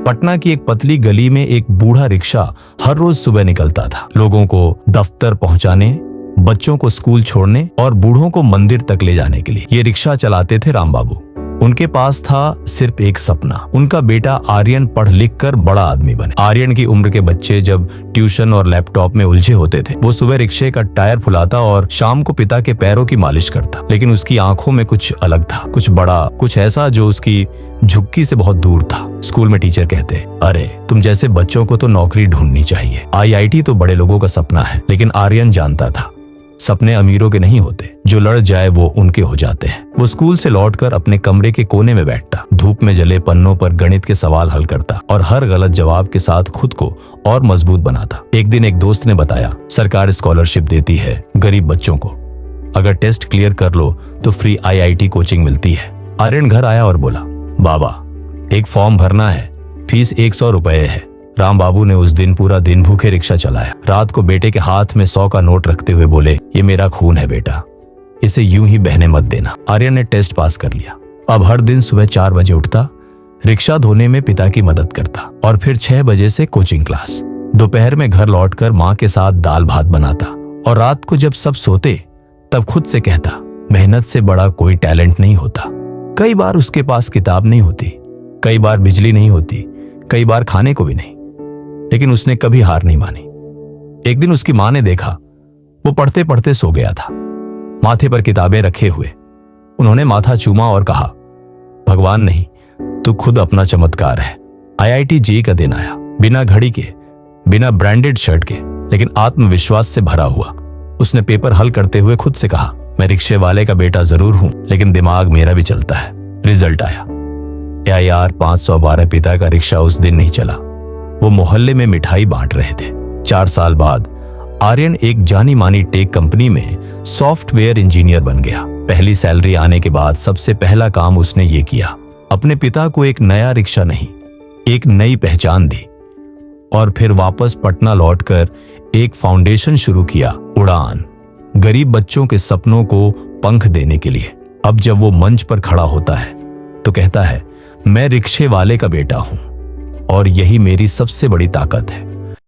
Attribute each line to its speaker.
Speaker 1: पटना की एक पतली गली में एक बूढ़ा रिक्शा हर रोज सुबह निकलता था, लोगों को दफ्तर पहुंचाने, बच्चों को स्कूल छोड़ने और बूढ़ों को मंदिर तक ले जाने के लिए। ये रिक्शा चलाते थे राम बाबू। उनके पास था सिर्फ एक सपना, उनका बेटा आर्यन पढ़ लिख कर बड़ा आदमी बने। आर्यन की उम्र के बच्चे जब ट्यूशन और लैपटॉप में उलझे होते थे, वो सुबह रिक्शे का टायर फुलाता और शाम को पिता के पैरों की मालिश करता। लेकिन उसकी आंखों में कुछ अलग था, कुछ बड़ा, कुछ ऐसा जो उसकी झुक्की से बहुत दूर था। स्कूल में टीचर कहते, अरे तुम जैसे बच्चों को तो नौकरी ढूंढनी चाहिए, IIT तो बड़े लोगों का सपना है। लेकिन आर्यन जानता था सपने अमीरों के नहीं होते, जो लड़ जाए वो उनके हो जाते हैं। वो स्कूल से लौटकर अपने कमरे के कोने में बैठता, धूप में जले पन्नों पर गणित के सवाल हल करता और हर गलत जवाब के साथ खुद को और मजबूत बनाता। एक दिन एक दोस्त ने बताया, सरकार स्कॉलरशिप देती है गरीब बच्चों को, अगर टेस्ट क्लियर कर लो तो फ्री IIT कोचिंग मिलती है। आर्यन घर आया और बोला, बाबा एक फॉर्म भरना है, फीस 100 रुपए है। राम बाबू ने उस दिन पूरा दिन भूखे रिक्शा चलाया। रात को बेटे के हाथ में 100 का नोट रखते हुए बोले, ये मेरा खून है बेटा, इसे यूं ही बहने मत देना। आर्यन ने टेस्ट पास कर लिया। अब हर दिन सुबह 4 बजे उठता, रिक्शा धोने में पिता की मदद करता और फिर 6 बजे से कोचिंग क्लास। दोपहर में घर लौटकर माँ के साथ दाल भात बनाता और रात को जब सब सोते तब खुद से कहता, मेहनत से बड़ा कोई टैलेंट नहीं होता। कई बार उसके पास किताब नहीं होती, कई बार बिजली नहीं होती, कई बार खाने को भी नहीं, लेकिन उसने कभी हार नहीं मानी। एक दिन उसकी मां ने देखा वो पढ़ते पढ़ते सो गया था, माथे पर किताबें रखे हुए। उन्होंने माथा चूमा और कहा, भगवान नहीं, तू खुद अपना चमत्कार है। IIT JEE का दिन आया, बिना घड़ी के, बिना ब्रांडेड शर्ट के, लेकिन आत्मविश्वास से भरा हुआ। उसने पेपर हल करते हुए खुद से कहा, मैं रिक्शे वाले का बेटा जरूर हूं, लेकिन दिमाग मेरा भी चलता है। रिजल्ट आया, AIR 512 पिता का रिक्शा उस दिन नहीं चला। वो मोहल्ले में मिठाई बांट रहे थे। 4 साल बाद आर्यन एक जानी मानी टेक कंपनी में सॉफ्टवेयर इंजीनियर बन गया। पहली सैलरी आने के बाद सबसे पहला काम उसने ये किया, अपने पिता को एक नया रिक्शा नहीं, एक नई पहचान दी। और फिर वापस पटना लौटकर एक फाउंडेशन शुरू किया, उड़ान, गरीब बच्चों के सपनों को पंख देने के लिए। अब जब वो मंच पर खड़ा होता है तो कहता है, मैं रिक्शे वाले का बेटा हूं और यही मेरी सबसे बड़ी ताकत है।